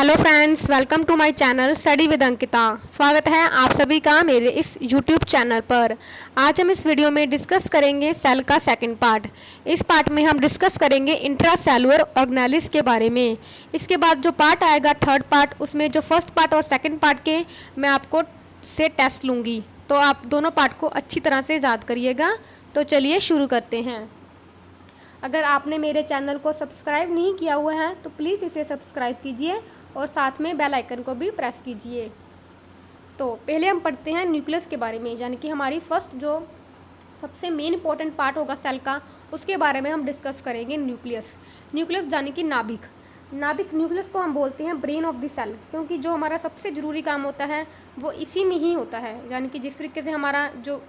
Hello friends, welcome to my channel study with Ankita. स्वागत है आप सभी का मेरे इस यूट्यूब चैनल पर। आज हम इस वीडियो में डिस्कस करेंगे सेल का सेकंड पार्ट। इस पार्ट में हम डिस्कस करेंगे इंट्रासेलुलर ऑर्गेनेलिस के बारे में। इसके बाद जो पार्ट आएगा थर्ड पार्ट, उसमें जो फर्स्ट पार्ट और सेकंड पार्ट के मैं आपको से टेस्ट लूँगी, तो आप दोनों पार्ट को अच्छी तरह से याद करिएगा। तो चलिए शुरू करते हैं। अगर आपने मेरे चैनल को सब्सक्राइब नहीं किया हुआ है तो प्लीज़ इसे सब्सक्राइब कीजिए और साथ में बेल आइकन को भी प्रेस कीजिए। तो पहले हम पढ़ते हैं न्यूक्लियस के बारे में, यानी कि हमारी फर्स्ट जो सबसे मेन इंपॉर्टेंट पार्ट होगा सेल का, उसके बारे में हम डिस्कस करेंगे न्यूक्लियस। न्यूक्लियस यानी कि नाभिक। नाभिक न्यूक्लियस को हम बोलते हैं ब्रेन ऑफ द सेल, क्योंकि जो हमारा सबसे ज़रूरी काम होता है वो इसी में ही होता है। यानी कि जिस तरीके से हमारा जो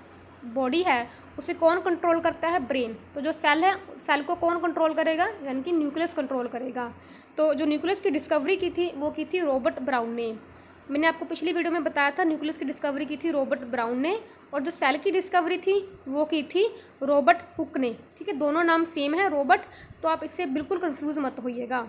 बॉडी है उसे कौन कंट्रोल करता है? ब्रेन। तो जो सेल है, सेल को कौन कंट्रोल करेगा? यानी कि न्यूक्लियस कंट्रोल करेगा। तो जो न्यूक्लियस की डिस्कवरी की थी वो की थी रॉबर्ट ब्राउन ने। मैंने आपको पिछली वीडियो में बताया था न्यूक्लियस की डिस्कवरी की थी रॉबर्ट ब्राउन ने, और जो सेल की डिस्कवरी थी वो की थी रॉबर्ट हुक ने। ठीक है, दोनों नाम सेम है रॉबर्ट, तो आप इससे बिल्कुल कन्फ्यूज़ मत होइएगा।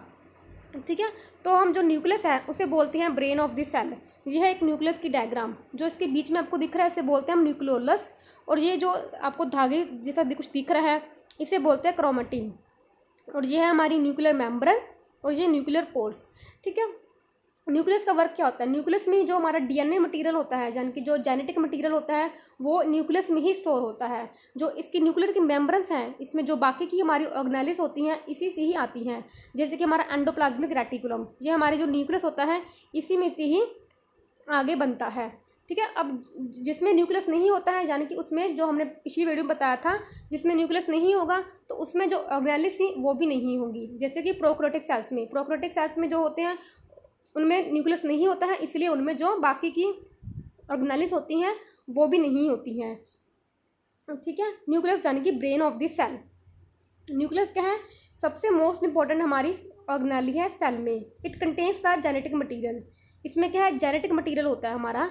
ठीक है, तो हम जो न्यूक्लियस है उसे बोलते हैं ब्रेन ऑफ द सेल। यह है एक न्यूक्लियस की डायग्राम, जो इसके बीच में आपको दिख रहा है इसे बोलते हैं हम न्यूक्लियोलस, और ये जो आपको धागे जैसा कुछ दिख रहा है इसे बोलते हैं क्रोमेटिन। और ये है हमारी न्यूक्लियर मेम्ब्रेन और ये न्यूक्लियर पोर्स। ठीक है, न्यूक्लियस का वर्क क्या होता है? न्यूक्लियस में जो हमारा डीएनए मटेरियल होता है, यानी कि जो जेनेटिक मटेरियल होता है, वो न्यूक्लियस में ही स्टोर होता है। जो इसकी न्यूक्लियर की मेम्ब्रेन्स हैं, इसमें जो बाकी की हमारी ऑर्गेनेलिस होती हैं इसी से ही आती हैं। जैसे कि हमारा एंडोप्लाज्मिक रेटिकुलम, ये हमारे जो न्यूक्लियस होता है इसी में से ही आगे बनता है। ठीक है, अब जिसमें न्यूक्लियस नहीं होता है, यानी कि उसमें जो हमने पिछली वीडियो में बताया था, जिसमें न्यूक्लियस नहीं होगा तो उसमें जो ऑर्गेनेलिस थी वो भी नहीं होगी। जैसे कि प्रोकैरियोटिक सेल्स में जो होते हैं उनमें न्यूक्लियस नहीं होता है, इसलिए उनमें जो बाकी की ऑर्गेनेलिस होती हैं वो भी नहीं होती हैं। ठीक है, न्यूक्लियस यानी कि brain of the cell. Nucleus क्या है? सबसे मोस्ट इंपॉर्टेंट हमारी ऑर्गेनेली है सेल में। It contains the genetic material. इसमें क्या है? जेनेटिक मटीरियल होता है हमारा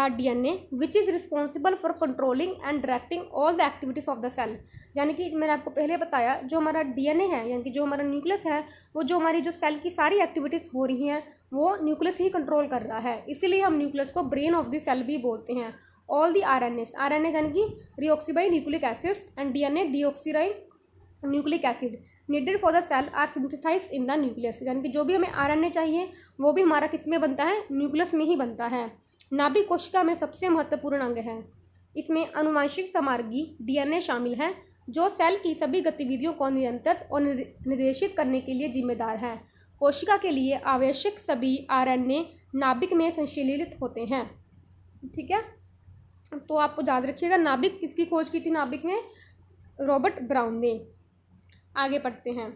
DNA, which is responsible for controlling and directing all the activities of the cell. यानी कि मैंने आपको पहले बताया, जो हमारा डीएनए है यानी कि जो हमारा न्यूक्लियस है, वो जो हमारी जो सेल की सारी एक्टिविटीज़ हो रही हैं वो न्यूक्लियस ही कंट्रोल कर रहा है। इसीलिए हम न्यूक्लियस को ब्रेन ऑफ द सेल भी बोलते हैं। ऑल द आरएनए यानी कि ribonucleic acids and DNA deoxyribonucleic acid needed for the cell are synthesized in the nucleus. यानी कि जो भी हमें आरएनए चाहिए वो भी हमारा किस में बनता है? न्यूक्लियस में ही बनता है। नाभिक कोशिका में सबसे महत्वपूर्ण अंग है। इसमें आनुवंशिक सामग्री डीएनए शामिल है, जो सेल की सभी गतिविधियों को नियंत्रित और निर्देशित करने के लिए जिम्मेदार है। कोशिका के लिए आवश्यक सभी आरएनए नाभिक में संश्लेषित होते हैं। ठीक है, तो आपको याद रखिएगा नाभिक किसकी खोज की थी? नाभिक में रॉबर्ट ब्राउन ने। आगे पढ़ते हैं।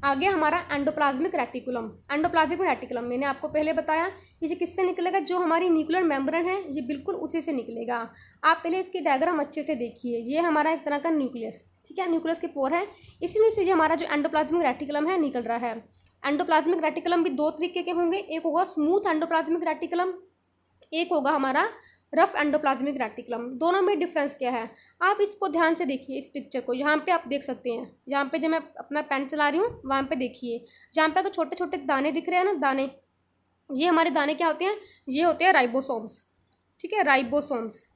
आगे हमारा एंडोप्लाज्मिक रेटिकुलम। एंडोप्लाज्मिक रेटिकुलम मैंने आपको पहले बताया कि ये किससे निकलेगा? जो हमारी न्यूक्लियर मेम्ब्रेन है ये बिल्कुल उसी से निकलेगा। आप पहले इसकी डायग्राम अच्छे से देखिए। ये हमारा एक तरह का न्यूक्लियस, ठीक है, न्यूक्लियस के पोर है, इसी में से जो हमारा जो एंडोप्लाज्मिक रेटिकुलम है निकल रहा है। एंडोप्लाज्मिक रेटिकुलम भी दो तरीके के होंगे, एक होगा स्मूथ एंडोप्लाज्मिक रेटिकुलम, एक होगा हमारा रफ एंडोप्लाज्मिक रेटिकुलम। दोनों में डिफरेंस क्या है आप इसको ध्यान से देखिए। इस पिक्चर को यहाँ पे आप देख सकते हैं, यहाँ पे जब मैं अपना पेन चला रही हूँ वहाँ पे देखिए, जहाँ पे अगर छोटे छोटे दाने दिख रहे हैं ना, दाने, ये हमारे दाने क्या होते हैं? ये होते हैं राइबोसोम्स। ठीक है, राइबोसोम्स।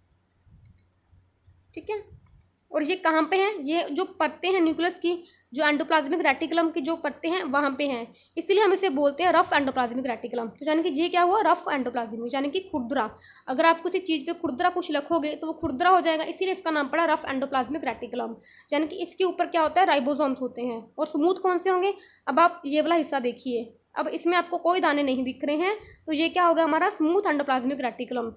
ठीक है, और ये कहाँ पे हैं? ये जो परतें हैं न्यूक्लियस की, जो एंडोप्लाज्मिक रेटिकुलम की जो परतें हैं वहाँ पे हैं, इसलिए हम इसे बोलते हैं रफ एंडोप्लाज्मिक रेटिकुलम। तो यानी कि ये क्या हुआ? रफ एंडोप्लाज्मिक, यानी कि खुरदरा। अगर आप किसी चीज़ पे खुरदरा कुछ लिखोगे तो वो खुरदरा हो जाएगा, इसीलिए इसका नाम पड़ा रफ एंडोप्लाज्मिक रेटिकुलम। यानी कि इसके ऊपर क्या होता है? राइबोसोम्स होते हैं। और स्मूथ कौन से होंगे? अब आप ये वाला हिस्सा देखिए, अब इसमें आपको कोई दाने नहीं दिख रहे हैं, तो ये क्या होगा? हमारा स्मूथ एंडोप्लाज्मिक रेटिकुलम,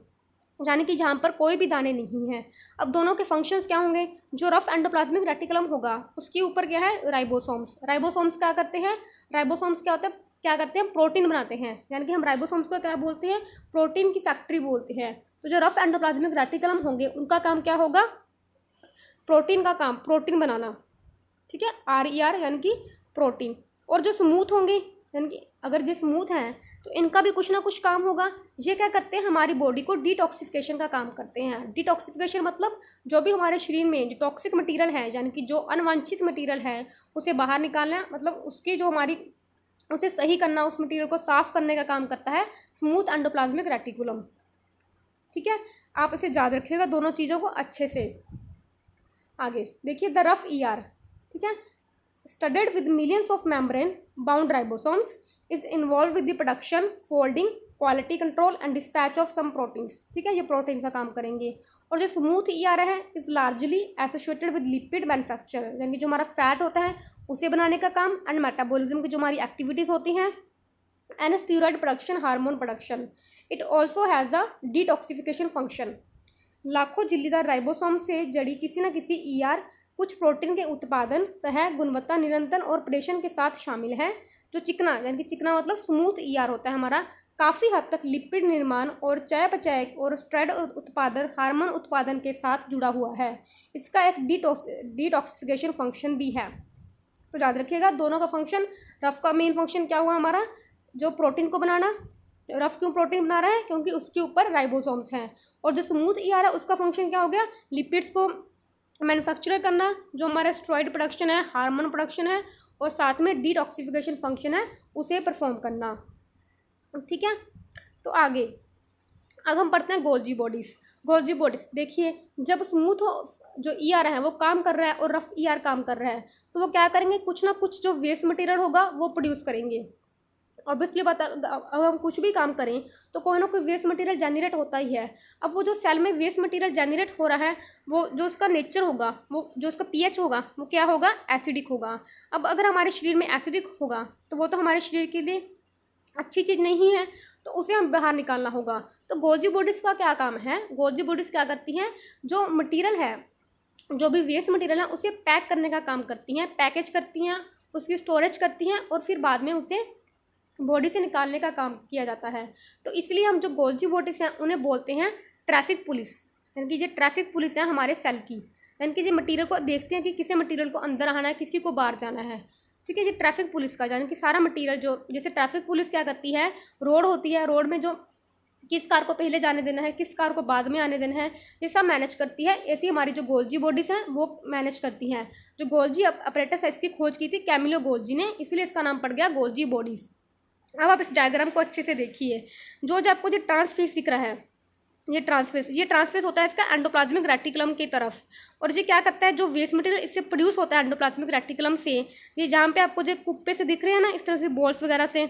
यानी कि जहाँ पर कोई भी दाने नहीं हैं। अब दोनों के फंक्शंस क्या होंगे? जो रफ एंडोप्लाज्मिक रेटिकुलम होगा उसके ऊपर क्या है? राइबोसोम्स। राइबोसोम्स क्या करते हैं? राइबोसोम्स क्या होता है? क्या करते हैं? प्रोटीन बनाते हैं। यानी कि हम राइबोसोम्स को क्या बोलते हैं? प्रोटीन की फैक्ट्री बोलते हैं। तो जो रफ एंडोप्लाज्मिक रेटिकुलम होंगे उनका काम क्या होगा? प्रोटीन का काम, प्रोटीन बनाना। ठीक है, RER यानी कि प्रोटीन। और जो स्मूथ होंगे, यानी कि अगर ये स्मूथ हैं तो इनका भी कुछ ना कुछ काम होगा। ये क्या करते हैं? हमारी बॉडी को डिटॉक्सिफिकेशन का काम करते हैं। डिटॉक्सिफिकेशन मतलब जो भी हमारे शरीर में जो टॉक्सिक मटेरियल है, यानी कि जो अनवांछित मटेरियल है उसे बाहर निकालना, मतलब उसकी जो हमारी उसे सही करना, उस मटेरियल को साफ करने का काम करता है स्मूथ एंडोप्लाज्मिक रेटिकुलम। ठीक है, आप इसे याद रखिएगा दोनों चीज़ों को अच्छे से। आगे देखिए द रफ ईआर। ठीक है, studded with millions of membrane bound ribosomes is involve with the production, folding, quality control and dispatch of some proteins. ठीक है, ये प्रोटीन का काम करेंगे। और जो स्मूथ ईआर है is largely associated with lipid manufacture, यानी कि जो हमारा फैट होता है उसे बनाने का काम, एंड मेटाबॉलिज्म की जो हमारी एक्टिविटीज़ होती हैं, and steroid production, hormone production. It also has a detoxification function. लाखों झिल्लीदार राइबोसोम से जड़ी किसी न किसी ईआर कुछ प्रोटीन के उत्पादन, तह, गुणवत्ता निरंतर और ऑपरेशन के साथ शामिल है। जो चिकना, यानी कि चिकना मतलब स्मूथ ईआर होता है हमारा, काफ़ी हद तक लिपिड निर्माण और चयापचय और स्टेरॉयड उत्पादन, हार्मोन उत्पादन के साथ जुड़ा हुआ है। इसका एक डिटॉक्सिफिकेशन फंक्शन भी है। तो याद रखिएगा दोनों का फंक्शन। रफ का मेन फंक्शन क्या हुआ हमारा, जो प्रोटीन को बनाना। रफ क्यों प्रोटीन बना रहा है, क्योंकि उसके ऊपर राइबोसोम्स हैं। और जो स्मूथ ईआर है उसका फंक्शन क्या हो गया, लिपिड्स को मैन्युफैक्चर करना, जो हमारा स्टेरॉयड प्रोडक्शन है, हार्मोन प्रोडक्शन है, और साथ में डिटॉक्सिफिकेशन फंक्शन है उसे परफॉर्म करना। ठीक है, तो आगे अब हम पढ़ते हैं गोल्जी बॉडीज़। गोल्जी बॉडीज़ देखिए, जब स्मूथ जो ईआर है वो काम कर रहा है और रफ ईआर काम कर रहा है, तो वो क्या करेंगे, कुछ ना कुछ जो वेस्ट मटेरियल होगा वो प्रोड्यूस करेंगे। ऑब्वियसली बात, अब हम कुछ भी काम करें तो कोई ना कोई वेस्ट मटेरियल जनरेट होता ही है। अब वो जो सेल में वेस्ट मटेरियल जनरेट हो रहा है, वो जो उसका नेचर होगा, वो जो उसका पीएच होगा वो क्या होगा, एसिडिक होगा। अब अगर हमारे शरीर में एसिडिक होगा तो वो तो हमारे शरीर के लिए अच्छी चीज़ नहीं है, तो उसे हम बाहर निकालना होगा। तो गोल्जी बॉडीज़ का क्या काम है, गोल्जी बॉडीज़ क्या करती हैं, जो मटेरियल है, जो भी वेस्ट मटेरियल है उसे पैक करने का काम करती हैं, पैकेज करती हैं, उसकी स्टोरेज करती हैं, और फिर बाद में उसे बॉडी से निकालने का काम किया जाता है। तो इसलिए हम जो गोल्जी बॉडीज़ हैं उन्हें बोलते हैं ट्रैफिक पुलिस, यानी कि ये ट्रैफिक पुलिस है हमारे सेल की, यानी कि ये मटेरियल को देखते हैं कि किसी मटेरियल को अंदर आना है, किसी को बाहर जाना है। ठीक है, ये ट्रैफिक पुलिस का, यानी कि सारा मटेरियल जो, जैसे ट्रैफिक पुलिस क्या करती है, रोड होती है, रोड में जो किस कार को पहले जाने देना है, किस कार को बाद में आने देना है, ये सब मैनेज करती है। ऐसी हमारी जो गोल्जी बॉडीज़ हैं वो मैनेज करती हैं। जो गोल्जी अपरेटस है इसकी खोज की थी कैमिलो गोल्जी ने, इसलिए इसका नाम पड़ गया गोल्जी बॉडीज़। अब आप इस डायग्राम को अच्छे से देखिए, जो आपको जो ट्रांसफेस दिख रहा है, ये ट्रांसफेस होता है इसका एंडोप्लाज्मिक रेटिकुलम की तरफ। और ये क्या करता है, जो वेस्ट मटेरियल इससे प्रोड्यूस होता है एंडोप्लाज्मिक रेटिकुलम से, ये जहाँ पे आपको जो कुप्पे से दिख रहे हैं ना, इस तरह से बॉल्स वगैरह से,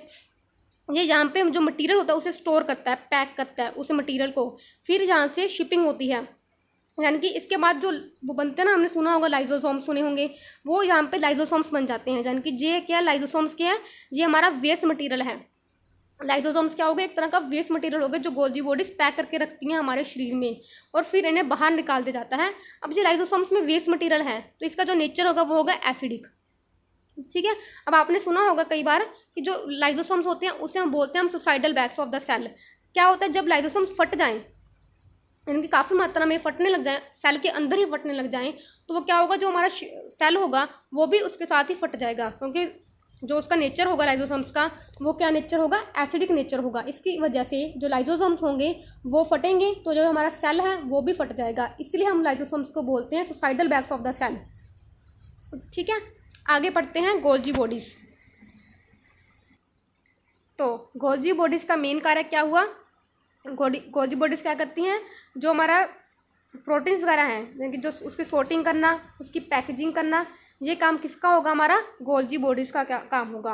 ये यहाँ पे जो मटेरियल होता है उसे स्टोर करता है, पैक करता है उस मटेरियल को, फिर यहाँ से शिपिंग होती है। यानी कि इसके बाद जो वो बनते हैं ना, हमने सुना होगा लाइजोसोम्स सुने होंगे, वो यहाँ पे लाइजोसोम्स बन जाते हैं। यानी कि ये क्या, लाइजोसोम्स क्या है, ये हमारा वेस्ट मटेरियल है। लाइजोसोम्स क्या हो गए, एक तरह का वेस्ट मटेरियल हो गया जो गोल्जी बॉडीज पैक करके रखती हैं हमारे शरीर में, और फिर इन्हें बाहर निकाल दिया जाता है। अब ये लाइजोसोम्स में वेस्ट मटेरियल है तो इसका जो नेचर होगा वो होगा एसिडिक। ठीक है, अब आपने सुना होगा कई बार कि जो लाइजोसोम्स होते हैं उसे हम बोलते हैं हम suicidal bags of the cell. क्या होता है, जब लाइजोसोम्स फट जाएं, यानी कि काफ़ी मात्रा में फटने लग जाएं, सेल के अंदर ही फटने लग जाएं, तो वो क्या होगा, जो हमारा सेल होगा वो भी उसके साथ ही फट जाएगा, क्योंकि जो उसका नेचर होगा लाइजोसोम्स का, वो क्या नेचर होगा, एसिडिक नेचर होगा। इसकी वजह से जो लाइजोसोम्स होंगे वो फटेंगे, तो जो हमारा सेल है वो भी फट जाएगा। इसलिए हम लाइजोसोम्स को बोलते हैं suicidal bags of the cell. ठीक है, आगे पढ़ते हैं गोल्जी बॉडीज़। तो गोल्जी बॉडीज़ का मेन कार्य क्या हुआ, गोल्जी बॉडीज़ क्या करती हैं, जो हमारा प्रोटीन्स वगैरह हैं, यानी कि जो उसकी सॉर्टिंग करना, उसकी पैकेजिंग करना, ये काम किसका होगा, हमारा गोल्जी बॉडीज़ का क्या काम होगा।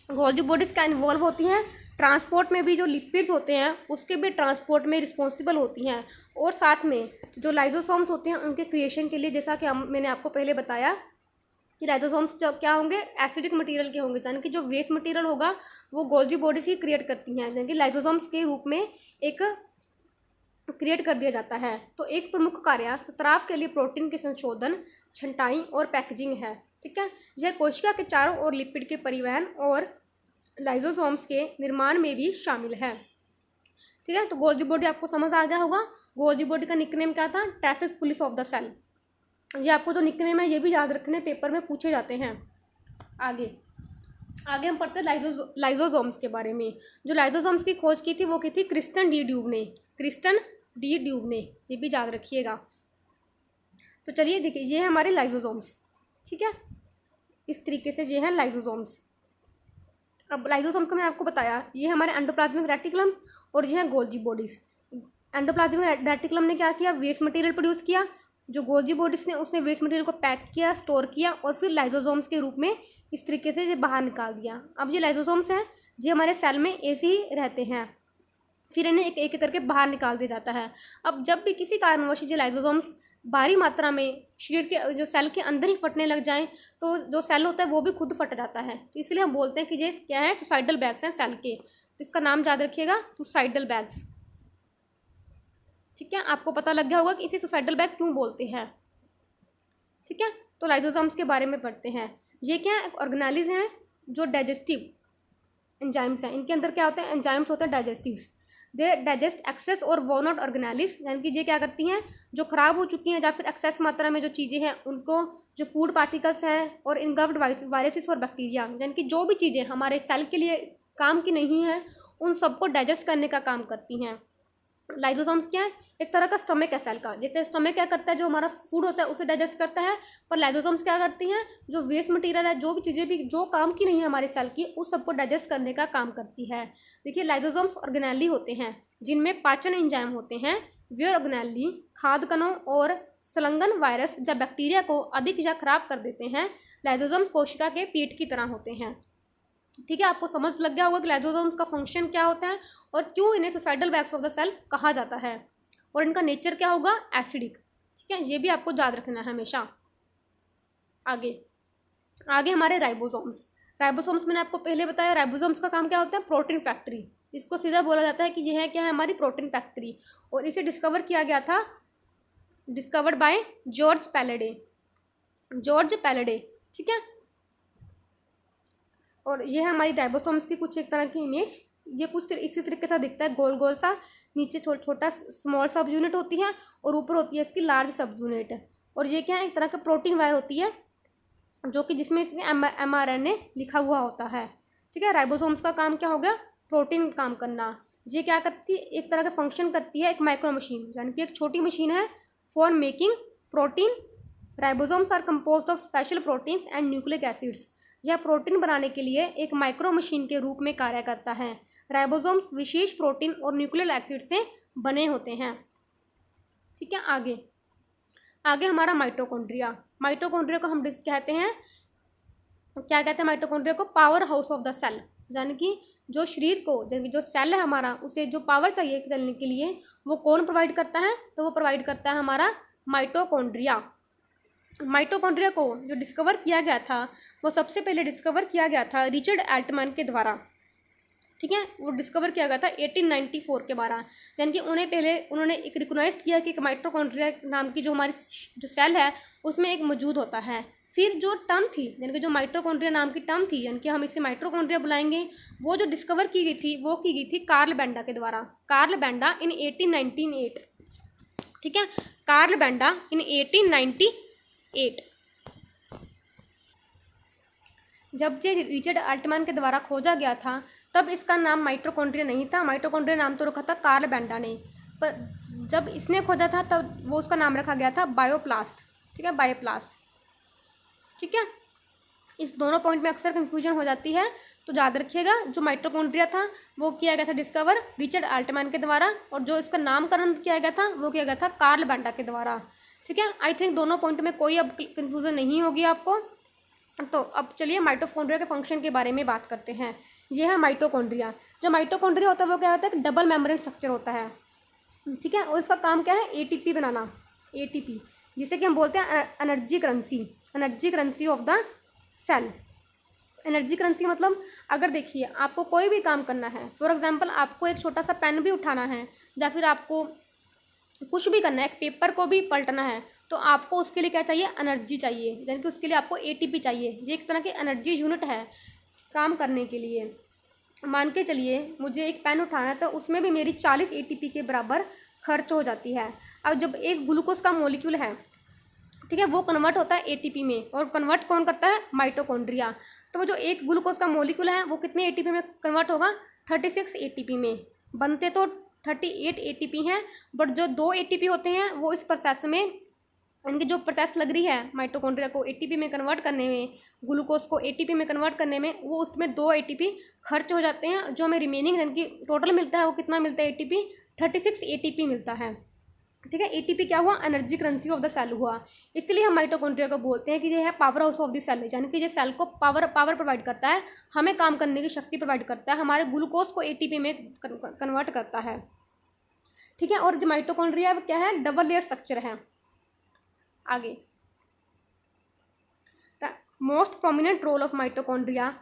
गोल्जी बॉडीज़ क्या इन्वॉल्व होती हैं, ट्रांसपोर्ट में भी जो लिपिड्स होते हैं उसके भी ट्रांसपोर्ट में रिस्पॉन्सिबल होती हैं, और साथ में जो लाइजोसोम्स होते हैं उनके क्रिएशन के लिए, जैसा कि मैंने आपको पहले बताया कि लाइजोसोम्स जब क्या होंगे, एसिडिक मटेरियल के होंगे, यानी कि जो वेस्ट मटेरियल होगा वो गोल्जी बॉडीज़ ही क्रिएट करती हैं, यानी कि लाइजोसोम्स के रूप में एक क्रिएट कर दिया जाता है। तो एक प्रमुख कार्य स्त्राव के लिए प्रोटीन के संशोधन, छंटाई और पैकेजिंग है। ठीक है, यह कोशिका के चारों ओर लिपिड के परिवहन और लाइजोसोम्स के निर्माण में भी शामिल है। ठीक है, तो गोल्जी बॉडी आपको समझ आ गया होगा। गोल्जी बॉडी का निकनेम क्या था, traffic police of the cell. ये आपको जो निकनेम है ये भी याद रखने, पेपर में पूछे जाते हैं। आगे हम पढ़ते हैं लाइजोसोम्स के बारे में। जो लाइजोसोम्स की खोज की थी वो की थी क्रिस्टन डी ड्यूवने, ये भी याद रखिएगा। तो चलिए देखिए, ये है हमारे लाइजोसोम्स। ठीक है, इस तरीके से ये हैं लाइजोसोम्स। अब लाइसोसोम का मैंने आपको बताया, ये हमारे एंडोप्लाज्मिक रेटिकुलम और ये है गोल्जी बॉडीज़। एंडोप्लाज्मिक रेटिकुलम ने क्या किया, वेस्ट मटेरियल प्रोड्यूस किया। जो गोल्जी बॉडीज़ ने उसने वेस्ट मटेरियल को पैक किया, स्टोर किया और फिर लाइसोसोम्स के रूप में इस तरीके से ये बाहर निकाल दिया। अब ये लाइसोसोम्स हैं, ये हमारे सेल में ऐसे ही रहते हैं, फिर इन्हें एक एक करके बाहर निकाल दिया जाता है। अब जब भी किसी कारणवश ये लाइसोसोम्स भारी मात्रा में शरीर के जो सेल के अंदर ही फटने लग जाएं, तो जो सेल होता है वो भी खुद फट जाता है। तो इसलिए हम बोलते हैं कि ये क्या है, सुसाइडल बैग्स हैं सेल के। तो इसका नाम याद रखिएगा, सुसाइडल बैग्स। ठीक है, आपको पता लग गया होगा कि इसे सुसाइडल बैग क्यों बोलते हैं। ठीक है, तो लाइसोसोम्स के बारे में पढ़ते हैं। ये क्या है, ऑर्गेनेलिज हैं जो डाइजेस्टिव एंजाइम्स हैं। इनके अंदर क्या होते हैं, एंजाइम्स होते हैं डाइजेस्टिव्स। दे डाइजेस्ट एक्सेस और वोन आउट ऑर्गेनेलिज, यानी कि ये क्या करती हैं, जो खराब हो चुकी हैं या फिर एक्सेस मात्रा में जो चीज़ें हैं उनको, जो फूड पार्टिकल्स हैं और इनगल्फ्ड वायरसेस और बैक्टीरिया, यानी कि जो भी चीज़ें हमारे सेल के लिए काम की नहीं हैं उन सबको डाइजेस्ट करने का काम करती हैं। लाइसोसोम्स क्या है, एक तरह का स्टमक है सेल का। जैसे स्टमक क्या करता है, जो हमारा फूड होता है उसे डाइजेस्ट करता है, पर लाइसोसोम्स क्या करती हैं, जो वेस्ट मटेरियल है, जो भी चीज़ें भी जो काम की नहीं है हमारे सेल की, उस सबको डाइजेस्ट करने का काम करती है। देखिए, लाइसोसोम्स ऑर्गेनेली होते हैं जिनमें पाचन एंजाइम होते हैं। वे ऑर्गेनेली खाद्य कणों और संलग्न वायरस या बैक्टीरिया को अधिक या खराब कर देते हैं। लाइसोसोम कोशिका के पीठ की तरह होते हैं। ठीक है, आपको समझ लग गया होगा कि लाइसोसोम्स का फंक्शन क्या होता है और क्यों इन्हें suicidal bags of the cell कहा जाता है, और इनका नेचर क्या होगा, एसिडिक। ठीक है, ये भी आपको याद रखना है हमेशा। आगे हमारे राइबोसोम्स। राइबोसोम्स मैंने आपको पहले बताया, राइबोसोम्स का काम क्या होता है, प्रोटीन फैक्ट्री। इसको सीधा बोला जाता है कि यह है क्या है, हमारी प्रोटीन फैक्ट्री। और इसे डिस्कवर किया गया था, डिस्कवर्ड बाय जॉर्ज पैलेडे। ठीक है, और ये है हमारी राइबोसोम्स की कुछ एक तरह की इमेज। ये कुछ इसी तरीके से दिखता है, गोल गोल सा। नीचे छोटा स्मॉल सब यूनिट होती है और ऊपर होती है इसकी लार्ज सब यूनिट। और ये क्या है, एक तरह का प्रोटीन वायर होती है जो कि जिसमें इसमें mRNA लिखा हुआ होता है। ठीक है, राइबोसोम्स का काम क्या हो गया, प्रोटीन काम करना। ये क्या करती है, एक तरह का फंक्शन करती है, एक माइक्रो मशीन, यानी कि एक छोटी मशीन है for making protein. Ribosomes are composed of special proteins and nucleic acids. यह प्रोटीन बनाने के लिए एक माइक्रो मशीन के रूप में कार्य करता है। राइबोसोम्स विशेष प्रोटीन और न्यूक्लिक एसिड से बने होते हैं। ठीक है, आगे हमारा माइटोकॉन्ड्रिया। माइटोकॉन्ड्रिया को हम कहते हैं, क्या कहते हैं माइटोकॉन्ड्रिया को, powerhouse of the cell. यानी कि जो शरीर को, यानी कि जो सेल है हमारा, उसे जो पावर चाहिए चलने के लिए वो कौन प्रोवाइड करता है, तो वो प्रोवाइड करता है हमारा माइटोकॉन्ड्रिया। माइटोकॉन्ड्रिया को जो डिस्कवर किया गया था, वो सबसे पहले डिस्कवर किया गया था रिचर्ड एल्टमैन के द्वारा। ठीक है, वो डिस्कवर किया गया था 1894 के बारे। यानी कि उन्होंने एक रिकोगनाइज किया कि माइटोकॉन्ड्रिया नाम की जो हमारी जो सेल है उसमें एक मौजूद होता है। फिर जो टर्म थी, यानी कि जो माइटोकॉन्ड्रिया नाम की टर्म थी, यानी कि हम इसे माइटोकॉन्ड्रिया बुलाएंगे, वो जो डिस्कवर की गई थी वो की गई थी कार्ल बेंडा के द्वारा। कार्ल बेंडा इन 1898। ठीक है, कार्ल बेंडा इन 1898। जब ये रिचर्ड एल्टमैन के द्वारा खोजा गया था तब इसका नाम माइटोकॉन्ड्रिया नहीं था। माइटोकॉन्ड्रिया नाम तो रखा था कार्ल बेंडा ने, पर जब इसने खोजा था तब वो उसका नाम रखा गया था बायोप्लास्ट। ठीक है, बायोप्लास्ट। ठीक है, इस दोनों पॉइंट में अक्सर कन्फ्यूजन हो जाती है, तो याद रखिएगा जो माइटोकॉन्ड्रिया था वो किया गया था डिस्कवर रिचर्ड एल्टमैन के द्वारा, और जो इसका नामकरण किया गया था वो किया गया था कार्ल बेंडा के द्वारा। ठीक है, आई थिंक दोनों पॉइंट में कोई अब कन्फ्यूजन नहीं होगी आपको। तो अब चलिए माइटोकॉन्ड्रिया के फंक्शन के बारे में बात करते हैं। ये है माइटोकॉन्ड्रिया। जो माइटोकॉन्ड्रिया होता है वो क्या होता है, डबल मेम्ब्रेन स्ट्रक्चर होता है। ठीक है, और इसका काम क्या है, एटीपी बनाना। एटीपी जिसे कि हम बोलते हैं energy currency of the cell. Energy currency मतलब, अगर देखिए आपको कोई भी काम करना है, फॉर एग्जांपल आपको एक छोटा सा पेन भी उठाना है या फिर आपको कुछ भी करना है, एक पेपर को भी पलटना है, तो आपको उसके लिए क्या चाहिए, एनर्जी चाहिए। यानी कि उसके लिए आपको एटीपी चाहिए। ये एक तरह की एनर्जी यूनिट है काम करने के लिए। मान के चलिए मुझे एक पेन उठाना है तो उसमें भी मेरी 40 एटीपी के बराबर खर्च हो जाती है। अब जब एक ग्लूकोज का मॉलिक्यूल है, ठीक है, वो कन्वर्ट होता है एटीपी में, और कन्वर्ट कौन करता है, माइटोकॉन्ड्रिया। तो वो जो एक ग्लूकोज का मॉलिक्यूल है वो कितने एटीपी में कन्वर्ट होगा, 36 एटीपी में। बनते तो 38 एटीपी हैं, बट जो 2 एटीपी होते हैं वो इस प्रोसेस में इनकी जो प्रोसेस लग रही है माइटोकॉन्ड्रिया को एटीपी में कन्वर्ट करने में, ग्लूकोज को एटीपी में कन्वर्ट करने में, वो उसमें 2 एटीपी खर्च हो जाते हैं। जो हमें रिमेनिंग इनकी टोटल मिलता है वो कितना मिलता है एटीपी, 36 एटीपी मिलता है। ठीक है, एटीपी क्या हुआ, energy currency of the cell हुआ। इसलिए हम माइटोकॉन्ड्रिया को बोलते हैं कि ये है powerhouse of the cell, यानी कि ये सेल को पावर प्रोवाइड करता है, हमें काम करने की शक्ति प्रोवाइड करता है, हमारे ग्लूकोज को एटीपी में कन्वर्ट करता है। ठीक है, और जो माइटोकॉन्ड्रिया क्या है, डबल लेयर स्ट्रक्चर है। आगे, the most prominent role of mitochondria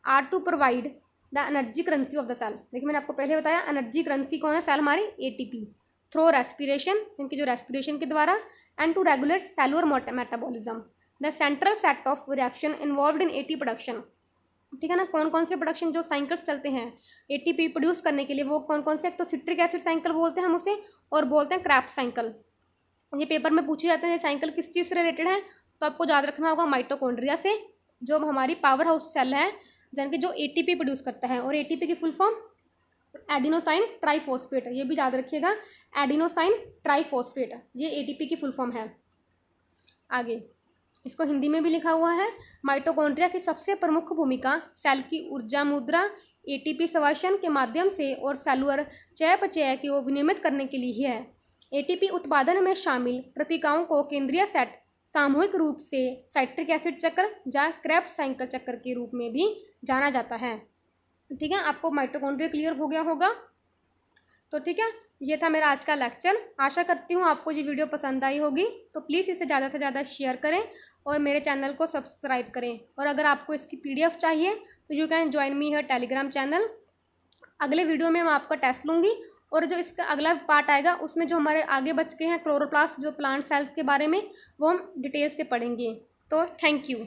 are to provide the energy currency of the cell. देखिए मैंने आपको पहले बताया एनर्जी करेंसी कौन है, सेल हमारी एटीपी, थ्रो रेस्पिरेशन, इनकी जो रेस्पिरेशन के द्वारा, and to regulate cellular metabolism, the central set of reaction involved in ATP production. ठीक है ना, कौन कौन से प्रोडक्शन जो साइकिल्स चलते हैं एटीपी प्रोड्यूस करने के लिए, वो कौन कौन से, एक तो सिट्रिक एसिड साइकिल बोलते हैं हम उसे, और बोलते हैं क्रेब्स साइकिल। ये पेपर में पूछे जाते हैं साइकिल किस चीज़ से रिलेटेड है, तो आपको याद रखना होगा माइटोकॉन्ड्रिया से, जो हमारी पावर हाउस सेल है जिनके जो एटीपी प्रोड्यूस करता है, और एटीपी की फुल फॉर्म एडिनोसाइन ट्राइफॉस्फेट, ये भी याद रखिएगा, एडिनोसाइन ट्राइफॉस्फेट, ये एटीपी की फुल फॉर्म है। आगे इसको हिंदी में भी लिखा हुआ है, माइटोकॉन्ड्रिया की सबसे प्रमुख भूमिका सेल की ऊर्जा मुद्रा एटीपी श्वसन के माध्यम से और सेलुलर चयापचय को विनियमित करने के लिए ही है। एटीपी उत्पादन में शामिल प्रक्रियाओं को केंद्रीय सेट सामूहिक रूप से साइट्रिक एसिड चक्र या क्रेब्स साइकिल चक्र के रूप में भी जाना जाता है। ठीक है, आपको माइटोकॉन्ड्रिया क्लियर हो गया होगा। तो ठीक है, ये था मेरा आज का लेक्चर। आशा करती हूँ आपको ये वीडियो पसंद आई होगी, तो प्लीज़ इसे ज़्यादा से ज़्यादा शेयर करें और मेरे चैनल को सब्सक्राइब करें। और अगर आपको इसकी PDF चाहिए तो यू कैन ज्वाइन मी है टेलीग्राम चैनल। अगले वीडियो में मैं आपका टेस्ट लूँगी, और जो इसका अगला पार्ट आएगा उसमें जो हमारे आगे बच के हैं क्लोरोप्लास्ट, जो प्लांट सेल्स के बारे में, वो हम डिटेल से पढ़ेंगे। तो थैंक यू।